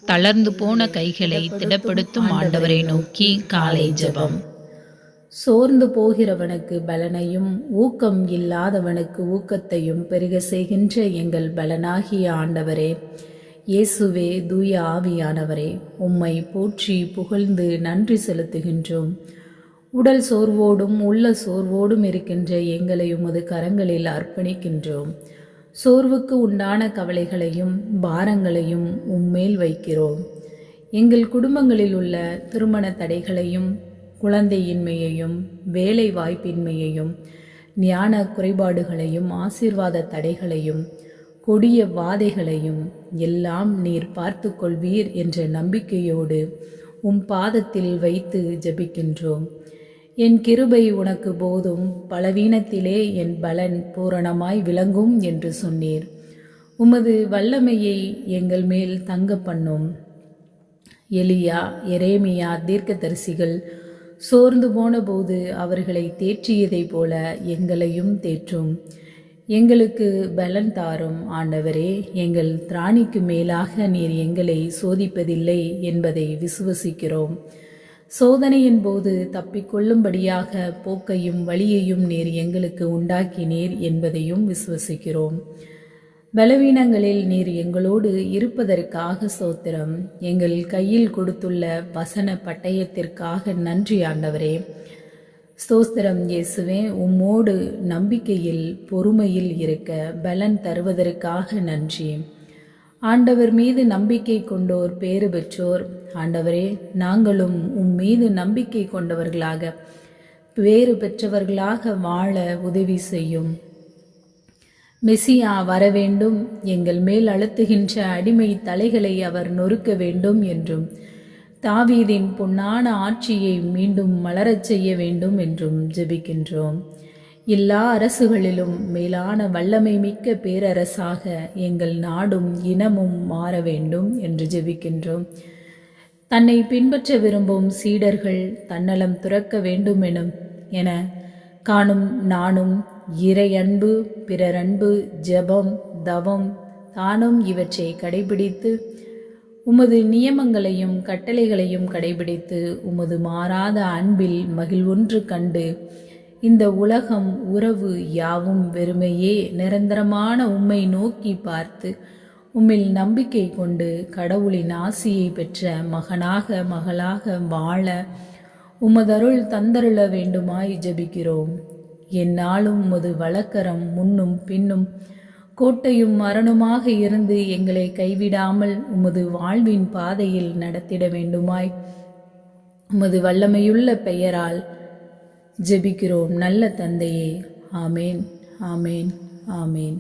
தளர்ந்து போன கைகளை திடப்படுத்தும் ஆண்டவரை நோக்கி காலை ஜெபம். சோர்ந்து போகிறவனுக்கு பலனையும் ஊக்கம் இல்லாதவனுக்கு ஊக்கத்தையும் பெருக செய்கின்ற எங்கள் பலனாகிய ஆண்டவரே, இயேசுவே, தூய ஆவியானவரே, உம்மை போற்றி புகழ்ந்து நன்றி செலுத்துகின்றோம். உடல் சோர்வோடும் உள்ள சோர்வோடும் இருக்கின்ற எங்களை உமது கரங்களில் அர்ப்பணிக்கின்றோம். சோர்வுக்கு உண்டான கவலைகளையும் பாரங்களையும் உம்மேல் வைக்கிறோம். எங்கள் குடும்பங்களில் உள்ள திருமண தடைகளையும் குழந்தையின்மையையும் வேலை வாய்ப்பின்மையையும் ஞான குறைபாடுகளையும் ஆசீர்வாத தடைகளையும் கொடிய வாதைகளையும் எல்லாம் நீர் பார்த்து கொள்வீர் என்ற நம்பிக்கையோடு பாதத்தில் வைத்து ஜெபிக்கின்றோம். என் கிருபை உனக்கு போதும், பலவீனத்திலே என் பலன் பூரணமாய் விளங்கும் என்று சொன்னீர். உமது வல்லமையை எங்கள் மேல் தங்க பண்ணும். எலியா, எரேமியா தீர்க்கதரிசிகள் சோர்ந்து போன போது அவர்களை தேற்றியதைப் போல எங்களையும் தேற்றும். எங்களுக்கு பலன் தாரும் ஆண்டவரே. எங்கள் திராணிக்கு மேலாக நீர் எங்களை சோதிப்பதில்லை என்பதை விசுவசிக்கிறோம். சோதனையின் போது தப்பிக்கொள்ளும்படியாக போக்கையும் வழியையும் நீர் எங்களுக்கு உண்டாக்கினீர் என்பதையும் விசுவசிக்கிறோம். பலவீனங்களில் நீர் எங்களோடு இருப்பதற்காக சோத்திரம். எங்கள் கையில் கொடுத்துள்ள வசன பட்டயத்திற்காக நன்றி ஆண்டவரே. ஸ்தோத்திரம் இயேசுவே. உம்மோடு நம்பிக்கையில் பொறுமையில் இருக்க பலன் தருவதற்காக நன்றி. ஆண்டவர் மீது நம்பிக்கை கொண்டோர் பேறு பெற்றோர். ஆண்டவரே, நாங்களும் மீது நம்பிக்கை கொண்டவர்களாக பேறு பெற்றவர்களாக வாழ உதவி செய்யும். மெசியா வரவேண்டும், எங்கள் மேல் அழுத்துகின்ற அடிமை தலைகளை அவர் நொறுக்க வேண்டும் என்றும் தாவீதின் பொன்னான ஆட்சியை மீண்டும் மலரச் செய்ய வேண்டும் என்றும் ஜெபிக்கின்றோம். எல்லா அரசுகளிலும் மேலான வல்லமை மிக்க பேரரசாக எங்கள் நாடும் இனமும் மாற வேண்டும் என்று ஜெபிக்கின்றோம். தன்னை பின்பற்ற விரும்பும் சீடர்கள் தன்னலம் துறக்க வேண்டும் என காணும் நானும் இறையன்பு, பிறரன்பு, ஜெபம், தவம், தானும் இவற்றை கடைபிடித்து உமது நியமங்களையும் கட்டளைகளையும் கடைபிடித்து உமது மாறாத அன்பில் மகிழ்வொன்று கண்டு இந்த உலகம் உறவு யாவும் வெறுமையே நிரந்தரமான உம்மை நோக்கி பார்த்து உம்மில் நம்பிக்கை கொண்டு கடவுளின் ஆசியை பெற்ற மகனாக மகளாக வாழ உமதருள் தந்தருள வேண்டுமாய் ஜெபிக்கிறோம். எந்நாளும் உமது வலக்கரம் முன்னும் பின்னும் கோட்டையும் மரணமாக இருந்து எங்களை கைவிடாமல் உமது வாழ்வின் பாதையில் நடத்திட வேண்டுமாய் உமது வல்லமையுள்ள பெயரால் ஜெபிக்கிறோம் நல்ல தந்தையே. ஆமேன், ஆமேன், ஆமேன்.